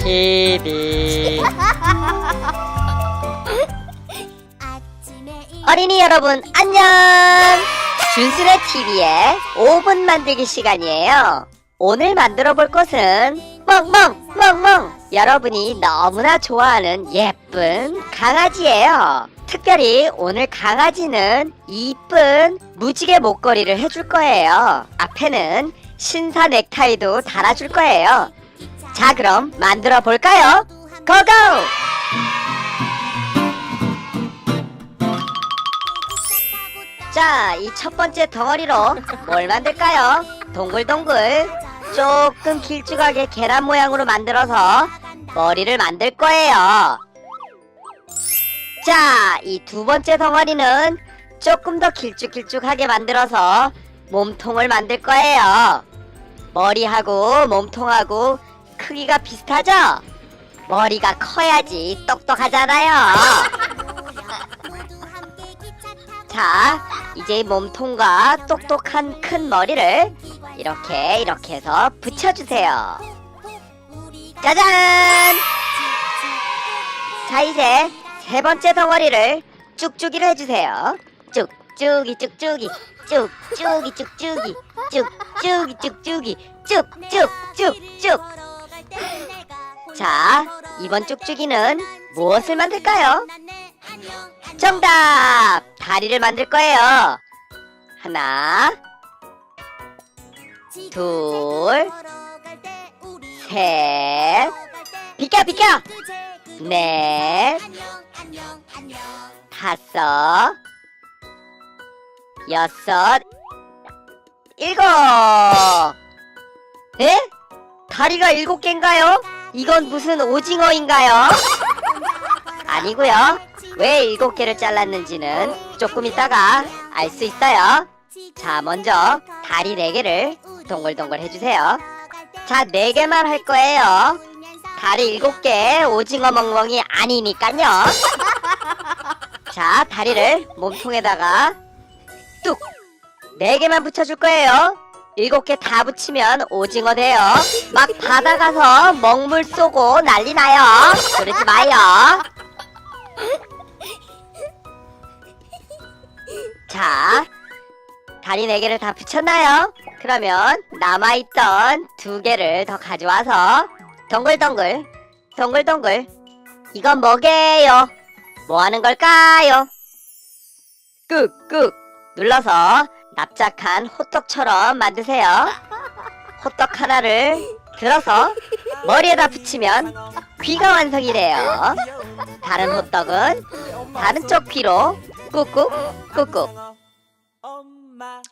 TV. 어린이 여러분 안녕. 준수네 TV의 5분 만들기 시간이에요. 오늘 만들어 볼 것은 멍멍 여러분이 너무나 좋아하는 예쁜 강아지예요. 특별히 오늘 강아지는 이쁜 무지개 목걸이를 해줄 거예요. 앞에는 신사 넥타이도 달아줄 거예요. 자, 그럼 만들어 볼까요? 고고! 자, 이 첫 번째 덩어리로 뭘 만들까요? 동글동글 조금 길쭉하게 계란 모양으로 만들어서 머리를 만들 거예요. 자, 이 두 번째 덩어리는 조금 더 길쭉하게 만들어서 몸통을 만들 거예요. 머리하고 몸통하고 크기가 비슷하죠? 머리가 커야지 똑똑하잖아요. 자, 이제 몸통과 똑똑한 큰 머리를 이렇게 해서 붙여주세요. 짜잔! 자, 이제 세 번째 덩어리를 쭉쭉이로 해주세요. 쭉쭉이 쭉쭉이 쭉쭉이 쭉쭉이 쭉쭉이 쭉쭉이 쭉쭉쭉쭉. 자, 이번 쭉쭉이는 무엇을 만들까요? 정답! 다리를 만들 거예요. 하나, 둘, 셋, 비켜! 넷, 다섯, 여섯, 일곱. 에? 다리가 7개인가요? 이건 무슨 오징어인가요? 아니고요. 왜 7개를 잘랐는지는 조금 있다가 알 수 있어요. 자, 먼저 다리 4개를 동글동글 해주세요. 자, 4개만 할 거예요. 다리 7개 오징어 멍멍이 아니니깐요. 자, 다리를 몸통에다가 뚝 4개만 붙여줄 거예요. 7개 다 붙이면 오징어 돼요. 막 바다 가서 먹물 쏘고 난리 나요. 그러지 마요. 자, 다리 4개를 다 붙였나요? 그러면 남아있던 2개를 더 가져와서 동글동글 이건 뭐게요? 뭐 하는 걸까요? 꾹꾹 눌러서 납작한 호떡처럼 만드세요. 호떡 하나를 들어서 머리에다 붙이면 귀가 완성이 돼요. 다른 호떡은 다른 쪽 귀로 꾹꾹.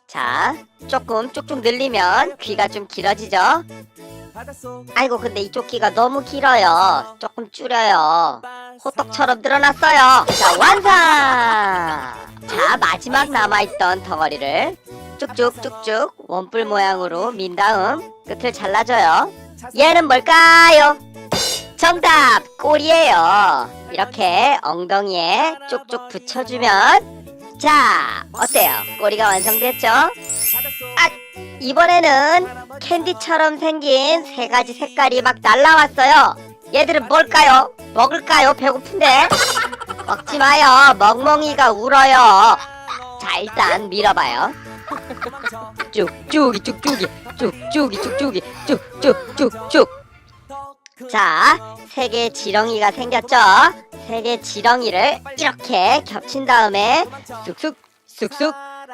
자, 조금 쭉쭉 늘리면 귀가 좀 길어지죠? 아이고, 근데 이쪽 귀가 너무 길어요. 조금 줄여요. 호떡처럼 늘어났어요. 자, 완성! 자, 마지막 남아있던 덩어리를 쭉쭉 원뿔 모양으로 민 다음 끝을 잘라줘요. 얘는 뭘까요? 정답! 꼬리예요. 이렇게 엉덩이에 쪽쪽 붙여주면, 자, 어때요? 꼬리가 완성됐죠? 아, 이번에는 캔디처럼 생긴 3가지 색깔이 막 날라왔어요. 얘들은 뭘까요? 먹을까요? 배고픈데? 먹지 마요. 멍멍이가 울어요. 자, 일단 밀어봐요. 쭉쭉이 쭉쭉. 자, 3개의 지렁이가 생겼죠? 3개의 지렁이를 이렇게 겹친 다음에 쑥쑥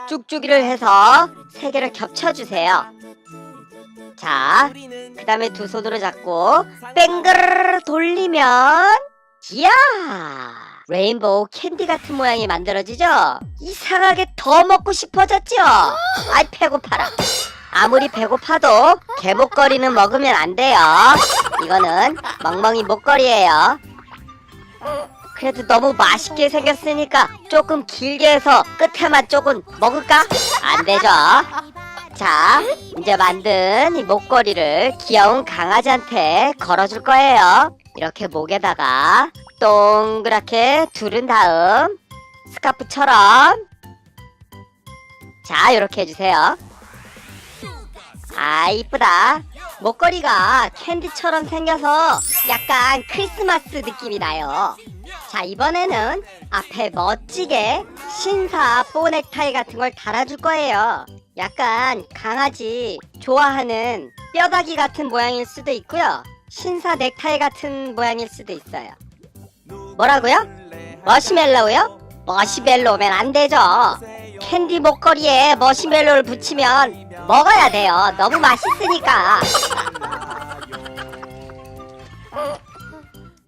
쭉쭉이를 해서 3개를 겹쳐주세요. 자, 그 다음에 2 손으로 잡고 뱅그르르 돌리면, 이야, 레인보우 캔디 같은 모양이 만들어지죠? 이상하게 더 먹고 싶어졌죠? 아이, 배고파라. 아무리 배고파도 개목걸이는 먹으면 안 돼요. 이거는 멍멍이 목걸이에요. 그래도 너무 맛있게 생겼으니까 조금 길게 해서 끝에만 조금 먹을까? 안 되죠? 자, 이제 만든 이 목걸이를 귀여운 강아지한테 걸어줄 거예요. 이렇게 목에다가 동그랗게 두른 다음 스카프처럼, 자, 이렇게 해주세요. 아, 이쁘다. 목걸이가 캔디처럼 생겨서 약간 크리스마스 느낌이 나요. 자, 이번에는 앞에 멋지게 신사 뽀넥타이 같은 걸 달아줄 거예요. 약간 강아지 좋아하는 뼈다귀 같은 모양일 수도 있고요. 신사 넥타이 같은 모양일 수도 있어요. 뭐라고요? 머시멜로우요? 머시멜로우면 안 되죠. 캔디 목걸이에 머시멜로우를 붙이면 먹어야 돼요. 너무 맛있으니까.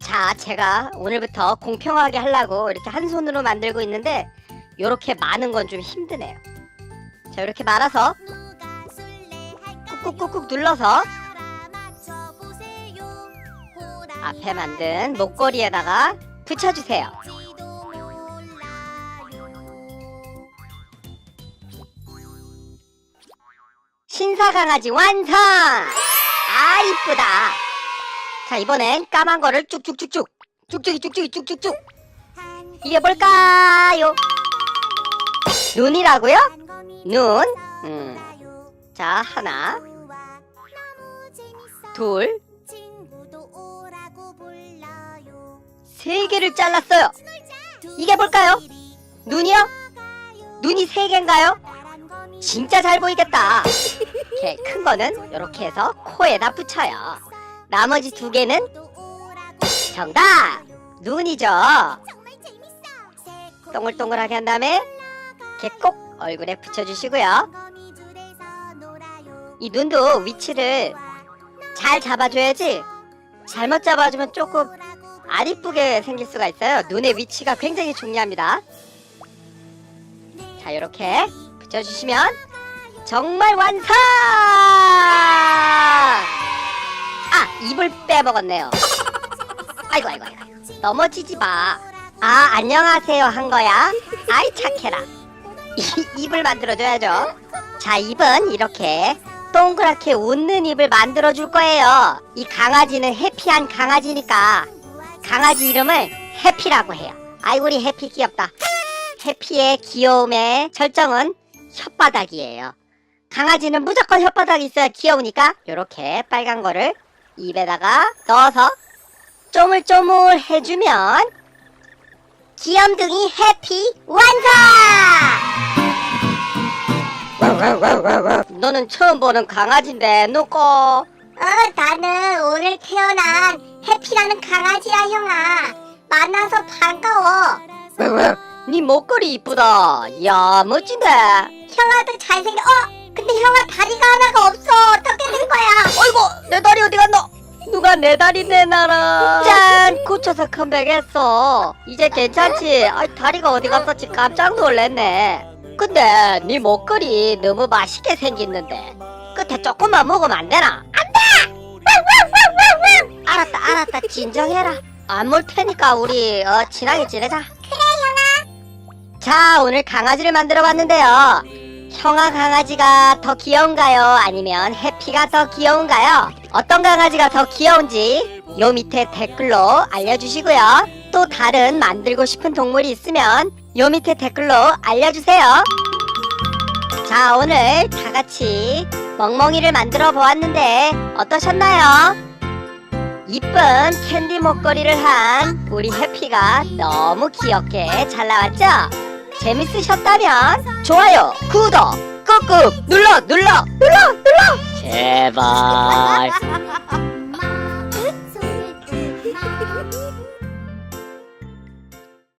자, 제가 오늘부터 공평하게 하려고 이렇게 한 손으로 만들고 있는데 요렇게 많은 건 좀 힘드네요. 자, 이렇게 말아서 꾹꾹꾹꾹 눌러서 앞에 만든 목걸이에다가 붙여주세요. 신사 강아지 완성! 아, 이쁘다. 자, 이번엔 까만 거를 쭉쭉쭉쭉 쭉쭉쭉쭉쭉쭉쭉 이게 뭘까요? 눈이라고요? 눈. 자, 하나, 둘, 세 개를 잘랐어요. 이게 뭘까요? 눈이요? 눈이 세 개인가요? 진짜 잘 보이겠다. 이렇게 큰 거는 이렇게 해서 코에다 붙여요. 나머지 두 개는 정답! 눈이죠. 동글동글하게 한 다음에 이렇게 꼭 얼굴에 붙여주시고요. 이 눈도 위치를 잘 잡아줘야지 잘못 잡아주면 조금 안 이쁘게 생길 수가 있어요. 눈의 위치가 굉장히 중요합니다. 자, 이렇게 붙여주시면 정말 완성! 아, 입을 빼먹었네요. 아이고. 넘어지지 마. 아, 안녕하세요 한 거야? 아이, 착해라. 입을 만들어줘야죠. 자, 입은 이렇게 동그랗게 웃는 입을 만들어줄 거예요. 이 강아지는 해피한 강아지니까 강아지 이름을 해피라고 해요. 아이고, 우리 해피 귀엽다. 해피의 귀여움의 절정은 혓바닥이에요. 강아지는 무조건 혓바닥이 있어야 귀여우니까 요렇게 빨간 거를 입에다가 넣어서 쪼물쪼물 해주면 귀염둥이 해피 완성! 너는 처음 보는 강아지인데 누꼬? 나는 오늘 태어난 해피라는 강아지야, 형아. 만나서 반가워. 네 목걸이 이쁘다. 야, 멋진데. 형아도 잘생겨. 근데 형아 다리가 하나가 없어. 어떻게 된 거야? 어이구, 내 다리 어디 갔노? 누가 내 다리 내놔라. 짠! 고쳐서 컴백했어. 이제 괜찮지? 아, 다리가 어디 갔었지? 깜짝 놀랐네. 근데 네 목걸이 너무 맛있게 생겼는데 끝에 조금만 먹으면 안 되나? 안 돼! 알았다. 진정해라. 안 먹을 테니까 우리 친하게 지내자. 그래, 형아. 자, 오늘 강아지를 만들어 봤는데요. 형아 강아지가 더 귀여운가요? 아니면 해피가 더 귀여운가요? 어떤 강아지가 더 귀여운지 요 밑에 댓글로 알려주시고요. 또 다른 만들고 싶은 동물이 있으면 요 밑에 댓글로 알려주세요. 자, 오늘 다같이 멍멍이를 만들어 보았는데 어떠셨나요? 이쁜 캔디 목걸이를 한 우리 해피가 너무 귀엽게 잘 나왔죠? 재밌으셨다면 좋아요, 구독 꾹꾹 눌러 제발.